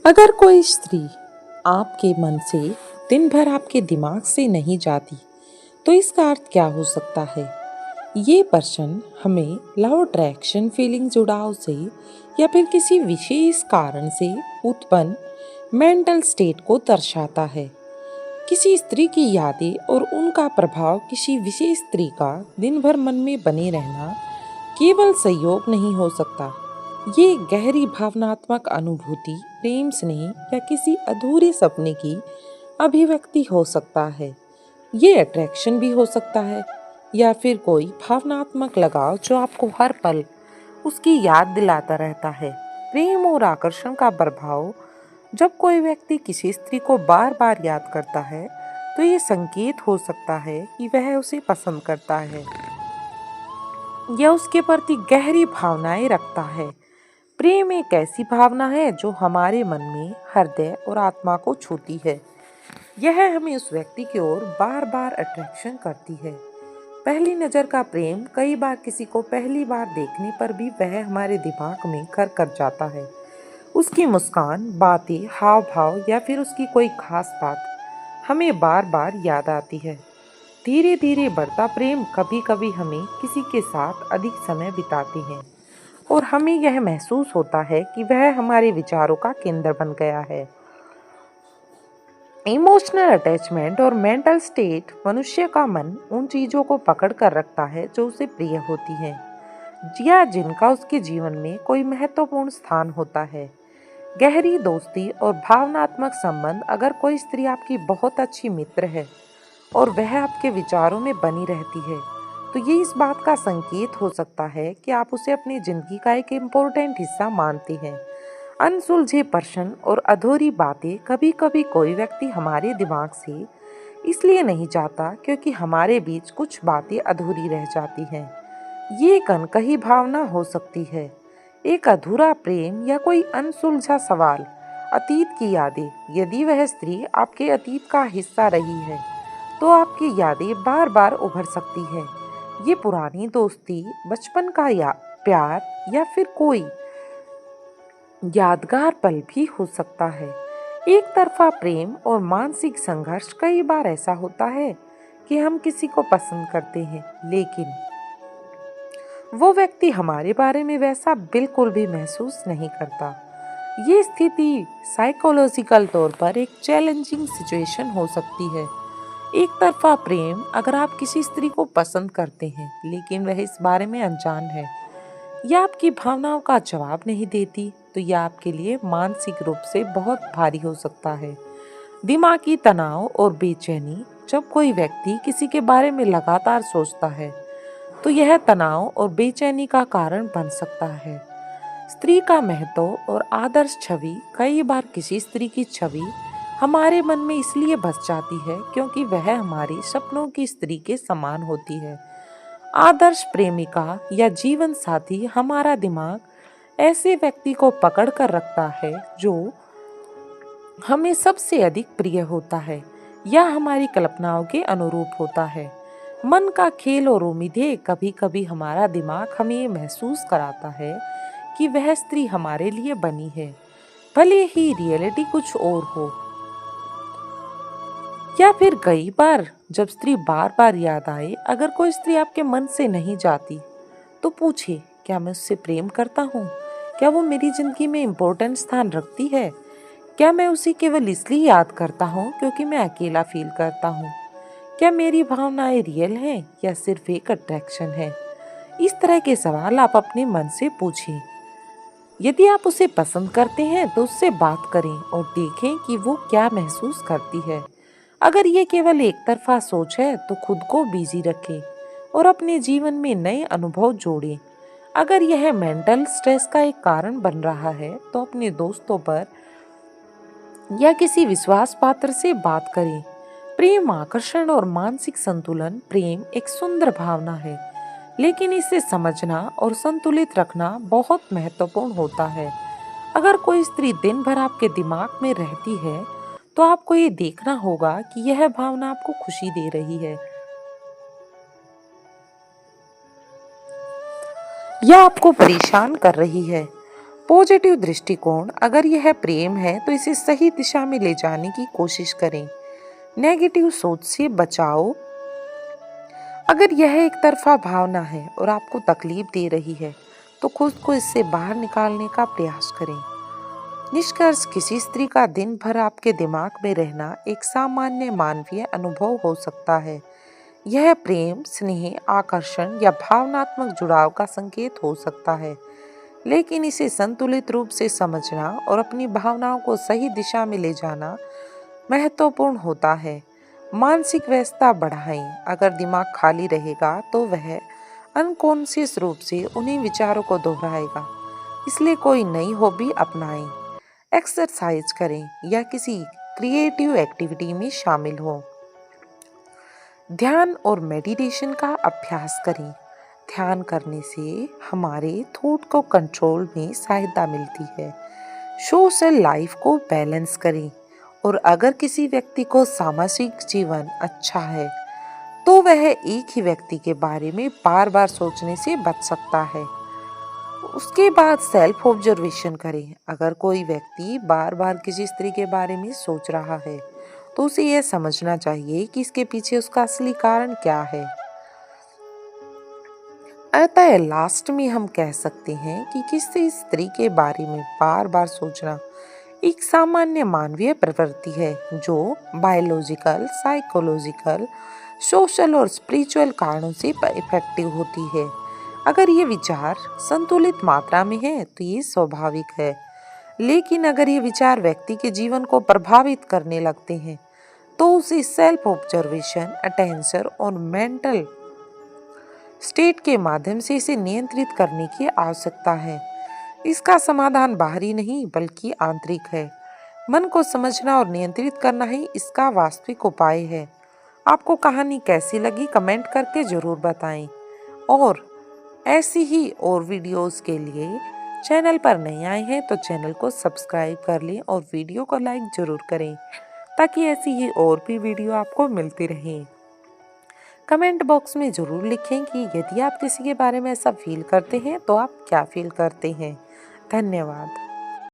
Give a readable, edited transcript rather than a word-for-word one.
अगर कोई स्त्री आपके मन से दिन भर आपके दिमाग से नहीं जाती, तो इसका अर्थ क्या हो सकता है? ये प्रश्न हमें लव अट्रैक्शन फीलिंग जुड़ाव से या फिर किसी विशेष कारण से उत्पन्न मेंटल स्टेट को दर्शाता है। किसी स्त्री की यादें और उनका प्रभाव किसी विशेष स्त्री का दिन भर मन में बने रहना केवल संयोग नहीं हो सकता। ये गहरी भावनात्मक अनुभूति, प्रेम, स्नेह या किसी अधूरे सपने की अभिव्यक्ति हो सकता है। ये अट्रैक्शन भी हो सकता है या फिर कोई भावनात्मक लगाव जो आपको हर पल उसकी याद दिलाता रहता है। प्रेम और आकर्षण का प्रभाव। जब कोई व्यक्ति किसी स्त्री को बार बार याद करता है, तो ये संकेत हो सकता है कि वह उसे पसंद करता है या उसके प्रति गहरी भावनाएं रखता है। प्रेम एक ऐसी भावना है जो हमारे मन में, हृदय और आत्मा को छूती है। यह हमें उस व्यक्ति की ओर बार बार अट्रैक्शन करती है। पहली नज़र का प्रेम। कई बार किसी को पहली बार देखने पर भी वह हमारे दिमाग में घर कर जाता है। उसकी मुस्कान, बातें, हाव भाव या फिर उसकी कोई खास बात हमें बार बार याद आती है। धीरे धीरे बढ़ता प्रेम। कभी कभी हमें किसी के साथ अधिक समय बिताते हैं और हमें यह महसूस होता है कि वह हमारे विचारों का केंद्र बन गया है। इमोशनल अटैचमेंट और मेंटल स्टेट। मनुष्य का मन उन चीज़ों को पकड़ कर रखता है जो उसे प्रिय होती हैं या जिनका उसके जीवन में कोई महत्वपूर्ण स्थान होता है। गहरी दोस्ती और भावनात्मक संबंध। अगर कोई स्त्री आपकी बहुत अच्छी मित्र है और वह आपके विचारों में बनी रहती है, तो ये इस बात का संकेत हो सकता है कि आप उसे अपनी जिंदगी का एक इम्पोर्टेंट हिस्सा मानते हैं। अनसुलझे प्रश्न और अधूरी बातें। कभी कभी कोई व्यक्ति हमारे दिमाग से इसलिए नहीं जाता क्योंकि हमारे बीच कुछ बातें अधूरी रह जाती हैं। ये एक अनकही भावना हो सकती है, एक अधूरा प्रेम या कोई अनसुलझा सवाल। अतीत की यादें। यदि वह स्त्री आपके अतीत का हिस्सा रही है, तो आपकी यादें बार बार उभर सकती है। ये पुरानी दोस्ती, बचपन का या प्यार या फिर कोई यादगार पल भी हो सकता है। एक तरफा प्रेम और मानसिक संघर्ष। कई बार ऐसा होता है कि हम किसी को पसंद करते हैं, लेकिन वो व्यक्ति हमारे बारे में वैसा बिल्कुल भी महसूस नहीं करता। ये स्थिति साइकोलॉजिकल तौर पर एक चैलेंजिंग सिचुएशन हो सकती है। एक तरफा प्रेम। अगर आप किसी स्त्री को पसंद करते हैं लेकिन वह इस बारे में अनजान है या आपकी भावनाओं का जवाब नहीं देती, तो यह आपके लिए मानसिक रूप से बहुत भारी हो सकता है। दिमागी तनाव और बेचैनी। जब कोई व्यक्ति किसी के बारे में लगातार सोचता है, तो यह तनाव और बेचैनी का कारण बन सकता है। स्त्री का महत्व और आदर्श छवि। कई बार किसी स्त्री की छवि हमारे मन में इसलिए बस जाती है क्योंकि वह हमारी सपनों की स्त्री के समान होती है। आदर्श प्रेमिका या जीवन साथी। हमारा दिमाग ऐसे व्यक्ति को पकड़ कर रखता है जो हमें सबसे अधिक प्रिय होता है या हमारी कल्पनाओं के अनुरूप होता है। मन का खेल और उम्मीदें। कभी कभी हमारा दिमाग हमें ये महसूस कराता है कि वह स्त्री हमारे लिए बनी है, भले ही रियलिटी कुछ और हो। या फिर कई बार जब स्त्री बार बार याद आए। अगर कोई स्त्री आपके मन से नहीं जाती, तो पूछे, क्या मैं उससे प्रेम करता हूँ? क्या वो मेरी जिंदगी में इम्पोर्टेंट स्थान रखती है? क्या मैं उसे केवल इसलिए याद करता हूँ क्योंकि मैं अकेला फील करता हूँ? क्या मेरी भावनाएं रियल हैं या सिर्फ एक अट्रैक्शन है? इस तरह के सवाल आप अपने मन से पूछें। यदि आप उसे पसंद करते हैं, तो उससे बात करें और देखें कि वो क्या महसूस करती है। अगर ये केवल एक तरफा सोच है, तो खुद को बिजी रखें और अपने जीवन में नए अनुभव जोड़ें। अगर यह मेंटल स्ट्रेस का एक कारण बन रहा है, तो अपने दोस्तों पर या किसी विश्वास पात्र से बात करें। प्रेम, आकर्षण और मानसिक संतुलन। प्रेम एक सुंदर भावना है, लेकिन इसे समझना और संतुलित रखना बहुत महत्वपूर्ण होता है। अगर कोई स्त्री दिन भर आपके दिमाग में रहती है, तो आपको ये देखना होगा कि यह भावना आपको खुशी दे रही है या आपको परेशान कर रही है। पॉजिटिव दृष्टिकोण, अगर यह प्रेम है तो इसे सही दिशा में ले जाने की कोशिश करें। नेगेटिव सोच से बचाओ, अगर यह एक तरफा भावना है और आपको तकलीफ दे रही है तो खुद को इससे बाहर निकालने का प्रयास करें। निष्कर्ष, किसी स्त्री का दिन भर आपके दिमाग में रहना एक सामान्य मानवीय अनुभव हो सकता है। यह प्रेम, स्नेह, आकर्षण या भावनात्मक जुड़ाव का संकेत हो सकता है, लेकिन इसे संतुलित रूप से समझना और अपनी भावनाओं को सही दिशा में ले जाना महत्वपूर्ण होता है। मानसिक व्यस्तता बढ़ाएं, अगर दिमाग खाली रहेगा तो वह अनकॉन्शियस रूप से उन्हीं विचारों को दोहराएगा। इसलिए कोई नई हॉबी अपनाएं, एक्सरसाइज करें या किसी क्रिएटिव एक्टिविटी में शामिल हो। ध्यान और मेडिटेशन का अभ्यास करें। ध्यान करने से हमारे थॉट को कंट्रोल में सहायता मिलती है। सोशल लाइफ को बैलेंस करें, और अगर किसी व्यक्ति को सामाजिक जीवन अच्छा है तो वह एक ही व्यक्ति के बारे में बार बार सोचने से बच सकता है। उसके बाद सेल्फ ऑब्जर्वेशन करें। अगर कोई व्यक्ति बार बार किसी स्त्री के बारे में सोच रहा है तो उसे यह समझना चाहिए कि इसके पीछे उसका असली कारण क्या है। अतः लास्ट में हम कह सकते हैं कि किसी स्त्री के बारे में बार बार सोचना एक सामान्य मानवीय प्रवृत्ति है जो बायोलॉजिकल, साइकोलॉजिकल, सोशल और स्पिरिचुअल कारणों से इफेक्टिव होती है। अगर ये विचार संतुलित मात्रा में है तो ये स्वाभाविक है, लेकिन अगर ये विचार व्यक्ति के जीवन को प्रभावित करने लगते हैं तो उसे सेल्फ ऑब्जर्वेशन, अटेंशन और मेंटल स्टेट के माध्यम से इसे नियंत्रित करने की आवश्यकता है। इसका समाधान बाहरी नहीं बल्कि आंतरिक है। मन को समझना और नियंत्रित करना ही इसका वास्तविक उपाय है। आपको कहानी कैसी लगी कमेंट करके जरूर बताएं, और ऐसी ही और वीडियोस के लिए चैनल पर नए आए हैं तो चैनल को सब्सक्राइब कर लें और वीडियो को लाइक जरूर करें ताकि ऐसी ही और भी वीडियो आपको मिलती रहें। कमेंट बॉक्स में ज़रूर लिखें कि यदि आप किसी के बारे में ऐसा फील करते हैं तो आप क्या फील करते हैं। धन्यवाद।